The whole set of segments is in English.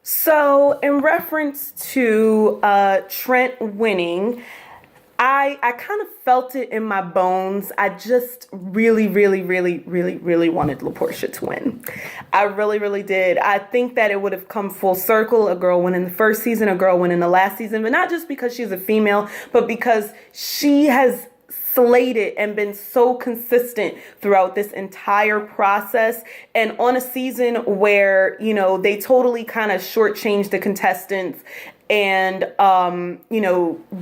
So, in reference to Trent winning, I kind of felt it in my bones. I just really wanted LaPortia to win. I really did. I think that it would have come full circle. A girl winning the first season, a girl winning the last season, but not just because she's a female, but because she has slayed it and been so consistent throughout this entire process. And on a season where, they totally kind of shortchanged the contestants and,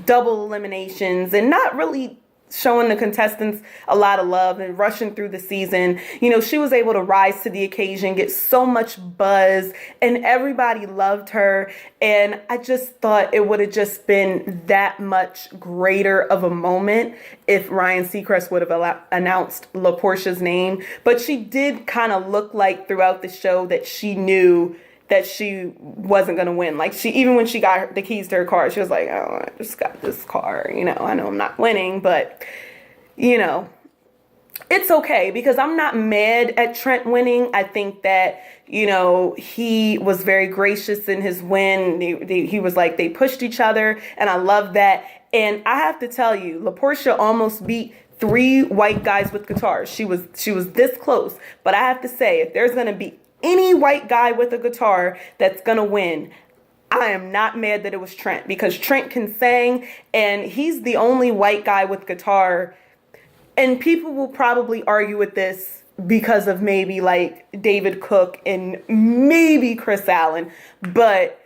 double eliminations and not really showing the contestants a lot of love and rushing through the season. She was able to rise to the occasion, get so much buzz, and everybody loved her. And I just thought it would have just been that much greater of a moment if Ryan Seacrest would have announced LaPortia's name. But she did kind of look like throughout the show that she knew that she wasn't going to win. Like, even when she got the keys to her car, she was like, oh, I just got this car. I know I'm not winning, but, it's okay because I'm not mad at Trent winning. I think that, he was very gracious in his win. He was like, they pushed each other, and I love that. And I have to tell you, LaPortia almost beat three white guys with guitars. She was this close. But I have to say, if there's going to be any white guy with a guitar that's gonna win, I am not mad that it was Trent, because Trent can sing and he's the only white guy with guitar. And people will probably argue with this because of maybe like David Cook and maybe Chris Allen, but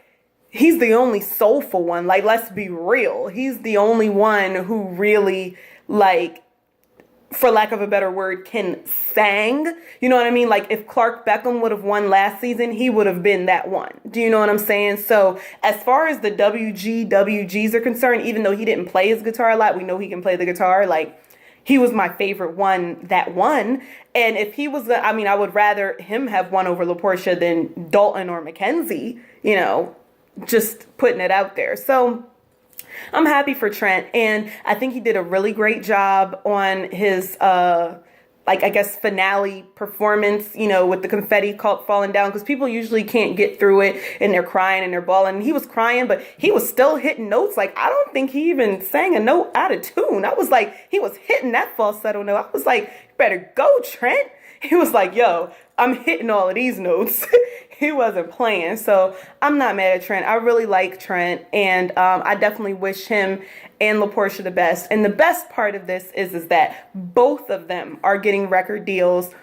he's the only soulful one. Like, let's be real. He's the only one who really, like, for lack of a better word, can sang. You know what I mean? Like, if Clark Beckham would have won last season, he would have been that one. Do you know what I'm saying? So as far as the WGs are concerned, even though he didn't play his guitar a lot, we know he can play the guitar. Like, he was my favorite one that won. And if he was, I would rather him have won over LaPortia than Dalton or Mackenzie, just putting it out there. So I'm happy for Trent, and I think he did a really great job on his, finale performance, with the confetti falling down, because people usually can't get through it, and they're crying and they're bawling. He was crying, but he was still hitting notes. Like, I don't think he even sang a note out of tune. I was like, he was hitting that falsetto note. I was like, better go, Trent. He was like, yo, I'm hitting all of these notes. He wasn't playing. So I'm not mad at Trent. I really like Trent. And I definitely wish him and LaPortia the best. And the best part of this is that both of them are getting record deals.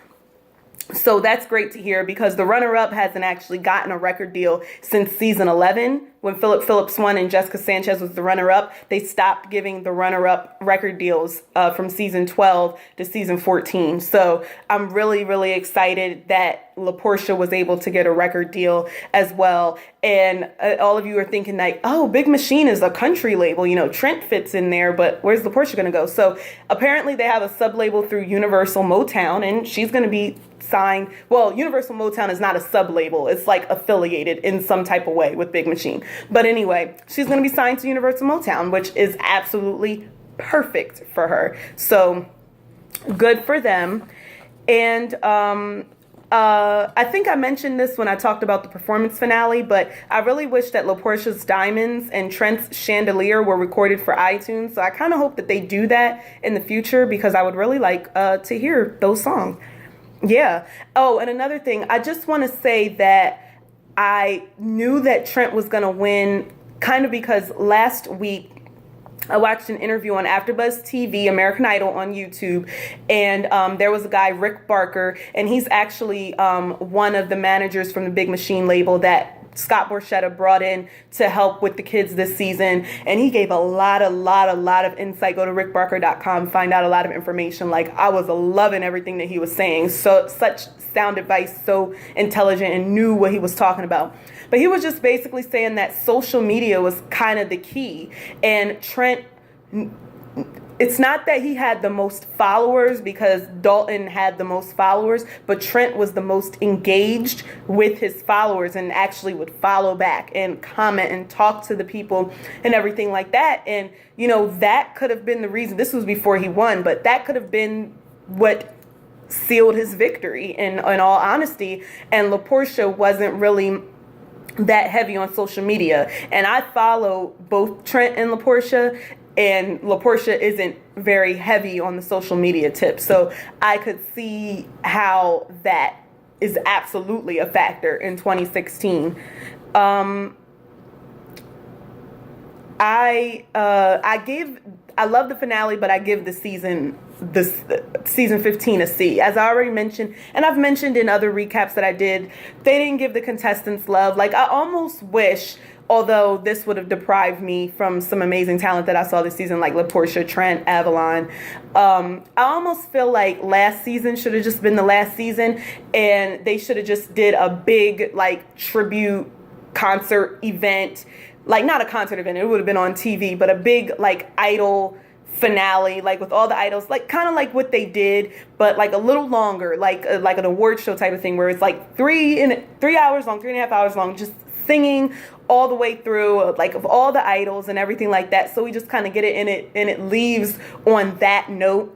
So that's great to hear, because the runner-up hasn't actually gotten a record deal since season 11. When Philip Phillips won and Jessica Sanchez was the runner-up, they stopped giving the runner-up record deals from season 12 to season 14. So I'm really excited that LaPortia was able to get a record deal as well. And all of you are thinking like, oh, Big Machine is a country label. Trent fits in there, but where's LaPortia going to go? So apparently they have a sub-label through Universal Motown, and she's going to be signed. Well, Universal Motown is not a sub-label. It's like affiliated in some type of way with Big Machine. But anyway, she's going to be signed to Universal Motown, which is absolutely perfect for her. So good for them. And I think I mentioned this when I talked about the performance finale, but I really wish that LaPortia's Diamonds and Trent's Chandelier were recorded for iTunes. So I kind of hope that they do that in the future, because I would really like to hear those songs. Yeah. Oh, and another thing, I just want to say that I knew that Trent was going to win, kind of because last week I watched an interview on AfterBuzz TV, American Idol on YouTube, and there was a guy, Rick Barker, and he's actually one of the managers from the Big Machine label that Scott Borchetta brought in to help with the kids this season. And he gave a lot of insight. Go to rickbarker.com, find out a lot of information. Like, I was loving everything that he was saying. So such sound advice, so intelligent, and knew what he was talking about. But he was just basically saying that social media was kind of the key. And Trent, it's not that he had the most followers, because Dalton had the most followers, but Trent was the most engaged with his followers and actually would follow back and comment and talk to the people and everything like that. And, that could have been the reason. This was before he won, but that could have been what sealed his victory in all honesty. And LaPortia wasn't really that heavy on social media. And I follow both Trent and LaPortia, and LaPortia isn't very heavy on the social media tip. So I could see how that is absolutely a factor in 2016. I love the finale, but I give the season 15 a C. As I already mentioned, and I've mentioned in other recaps that I did, they didn't give the contestants love. Like, I almost wish, although this would have deprived me from some amazing talent that I saw this season, like LaPortia, Trent, Avalon. I almost feel like last season should have just been the last season, and they should have just did a big, like, tribute concert event. Like, not a concert event, it would have been on TV, but a big, like, Idol finale, like, with all the idols, like, kind of like what they did, but, like, a little longer, like an award show type of thing, where it's, like, 3 hours long, 3.5 hours long, just singing all the way through, like, of all the idols and everything like that. So we just kind of get it in it, and it leaves on that note,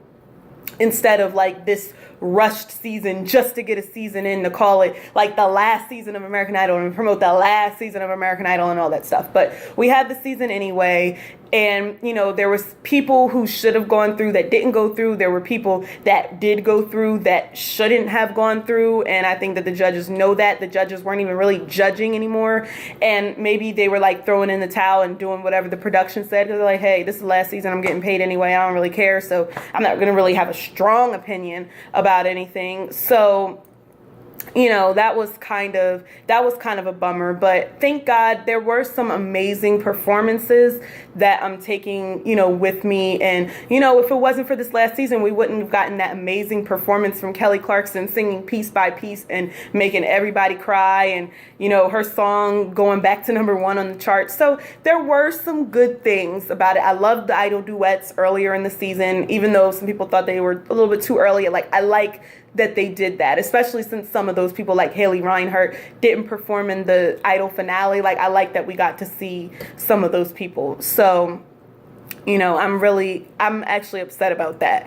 instead of, like, this rushed season just to get a season in to call it like the last season of American Idol and promote the last season of American Idol and all that stuff. But we had the season anyway, and, you know, there was people who should have gone through that didn't go through. There were people that did go through that shouldn't have gone through, and I think that the judges know that. The judges weren't even really judging anymore, and maybe they were, like, throwing in the towel and doing whatever the production said, because they're like, hey, this is the last season, I'm getting paid anyway, I don't really care, so I'm not going to really have a strong opinion about anything. So, you know, that was kind of a bummer, but thank God there were some amazing performances that I'm taking, you know, with me. And, you know, if it wasn't for this last season, we wouldn't have gotten that amazing performance from Kelly Clarkson singing Piece by Piece and making everybody cry, and, you know, her song going back to #1 on the chart. So there were some good things about it. I loved the Idol duets earlier in the season, even though some people thought they were a little bit too early. Like, I like that they did that, especially since some of those people, like Haley Reinhart, didn't perform in the Idol finale. Like, I like that we got to see some of those people. So, you know, I'm actually upset about that.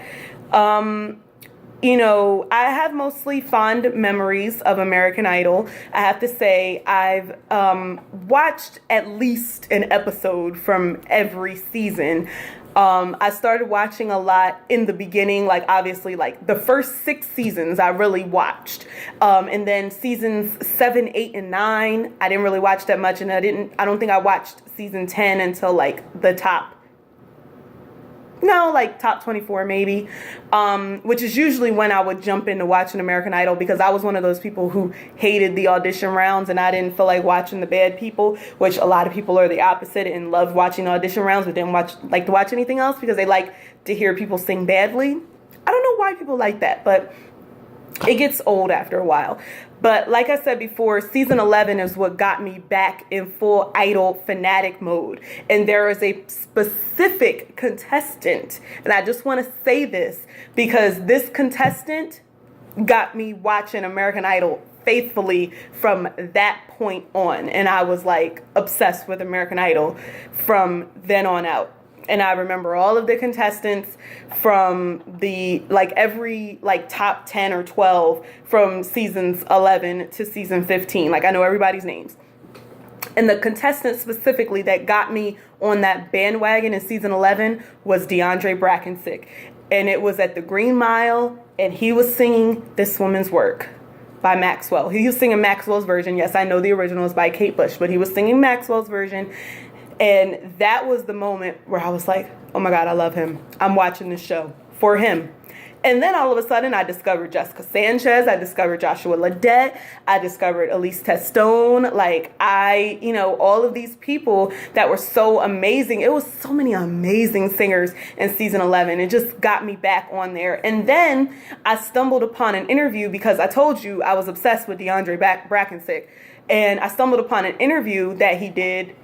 You know, I have mostly fond memories of American Idol. I have to say, I've watched at least an episode from every season. I started watching a lot in the beginning, like, obviously, like, the first 6 seasons I really watched. And then seasons 7, 8, and 9, I didn't really watch that much, and I don't think I watched season 10 until, like, the top 24 maybe, which is usually when I would jump into watching American Idol, because I was one of those people who hated the audition rounds, and I didn't feel like watching the bad people, which a lot of people are the opposite and love watching audition rounds but didn't like to watch anything else because they like to hear people sing badly. I don't know why people like that, but it gets old after a while. But like I said before, season 11 is what got me back in full Idol fanatic mode. And there is a specific contestant, and I just want to say this because this contestant got me watching American Idol faithfully from that point on. And I was, like, obsessed with American Idol from then on out. And I remember all of the contestants from the, like, every, like, top 10 or 12 from seasons 11 to season 15. Like, I know everybody's names. And the contestant specifically that got me on that bandwagon in season 11 was DeAndre Brackensick. And it was at the Green Mile, and he was singing This Woman's Work by Maxwell. He was singing Maxwell's version. Yes, I know the original is by Kate Bush, but he was singing Maxwell's version. And that was the moment where I was like, oh my God, I love him. I'm watching this show for him. And then all of a sudden I discovered Jessica Sanchez. I discovered Joshua Ledette. I discovered Elise Testone. Like, you know, all of these people that were so amazing. It was so many amazing singers in season 11. It just got me back on there. And then I stumbled upon an interview, because I told you I was obsessed with DeAndre Brackensick. And I stumbled upon an interview that he did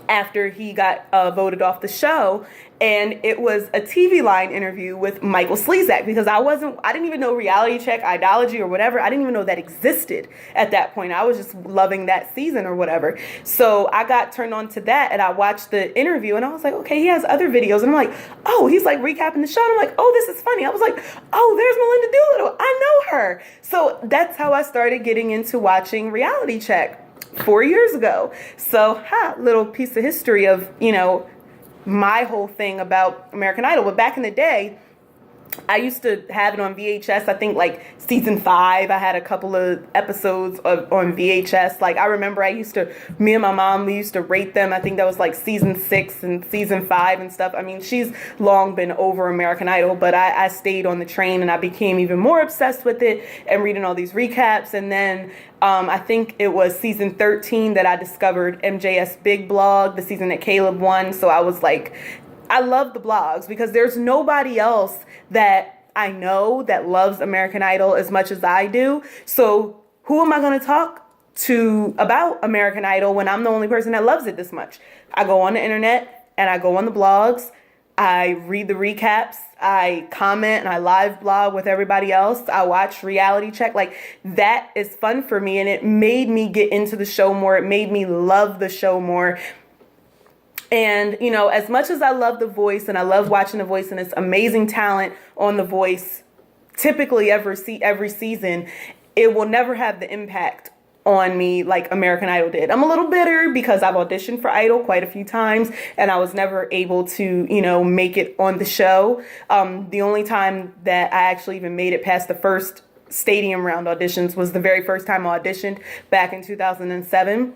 after he got voted off the show, and it was a TV Line interview with Michael Slezak, because I didn't even know Reality Check, Idology, or whatever. I didn't even know that existed at that point. I was just loving that season or whatever. So I got turned on to that, and I watched the interview, and I was like, okay, he has other videos, and I'm like, oh, he's like recapping the show, and I'm like, oh, this is funny. I was like, oh, there's Melinda Doolittle. I know her. So that's how I started getting into watching Reality Check. 4 years ago. So, little piece of history of, my whole thing about American Idol. But back in the day, I used to have it on VHS. I think like season 5, I had a couple of episodes on VHS. Like I remember me and my mom, we used to rate them. I think that was like season 6 and season 5 and stuff. I mean, she's long been over American Idol, but I stayed on the train and I became even more obsessed with it and reading all these recaps. And then I think it was season 13 that I discovered MJS Big Blog, the season that Caleb won. So I was like, I love the blogs because there's nobody else that I know that loves American Idol as much as I do. So who am I going to talk to about American Idol when I'm the only person that loves it this much? I go on the internet and I go on the blogs. I read the recaps. I comment and I live blog with everybody else. I watch Reality Check. Like that is fun for me. And it made me get into the show more. It made me love the show more. And, as much as I love The Voice and I love watching The Voice and it's amazing talent on The Voice, typically every season, it will never have the impact on me like American Idol did. I'm a little bitter because I've auditioned for Idol quite a few times and I was never able to, make it on the show. The only time that I actually even made it past the first stadium round auditions was the very first time I auditioned back in 2007.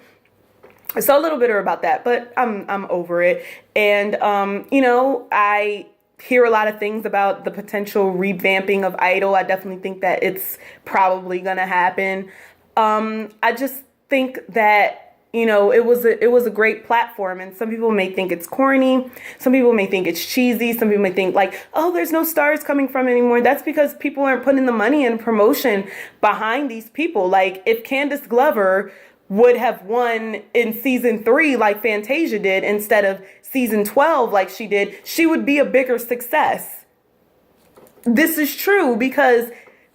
So a little bitter about that, but I'm over it. And, I hear a lot of things about the potential revamping of Idol. I definitely think that it's probably going to happen. I just think that, it was a great platform, and some people may think it's corny. Some people may think it's cheesy. Some people may think like, oh, there's no stars coming from anymore. That's because people aren't putting the money and promotion behind these people. Like if Candace Glover would have won in season 3 like Fantasia did instead of season 12 like she did, she would be a bigger success. This is true because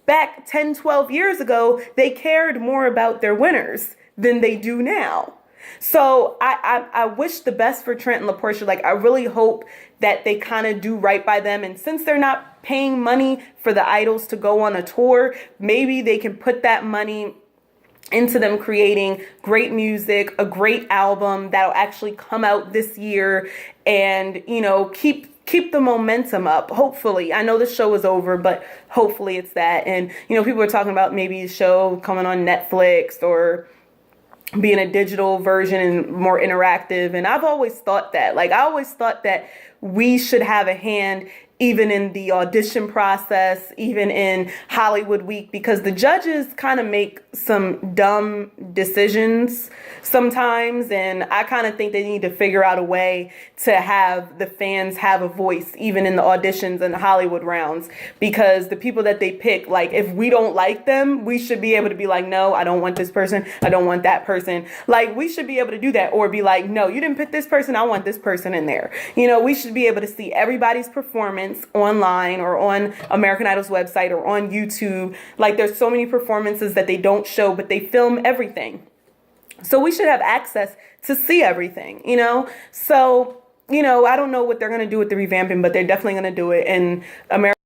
back 10, 12 years ago, they cared more about their winners than they do now. So I wish the best for Trent and LaPortia. Like I really hope that they kind of do right by them. And since they're not paying money for the idols to go on a tour, maybe they can put that money into them creating great music, a great album that'll actually come out this year and, keep the momentum up. Hopefully. I know the show is over, but hopefully it's that. And, people are talking about maybe a show coming on Netflix or being a digital version and more interactive. And I've always thought that, we should have a hand even in the audition process, even in Hollywood Week, because the judges kind of make some dumb decisions sometimes. And I kind of think they need to figure out a way to have the fans have a voice, even in the auditions and the Hollywood rounds, because the people that they pick, like if we don't like them, we should be able to be like, no, I don't want this person. I don't want that person. Like we should be able to do that, or be like, no, you didn't pick this person. I want this person in there. We should be able to see everybody's performance online or on American Idol's website or on YouTube. Like there's so many performances that they don't show, but they film everything. So we should have access to see everything, So, I don't know what they're going to do with the revamping, but they're definitely going to do it. And American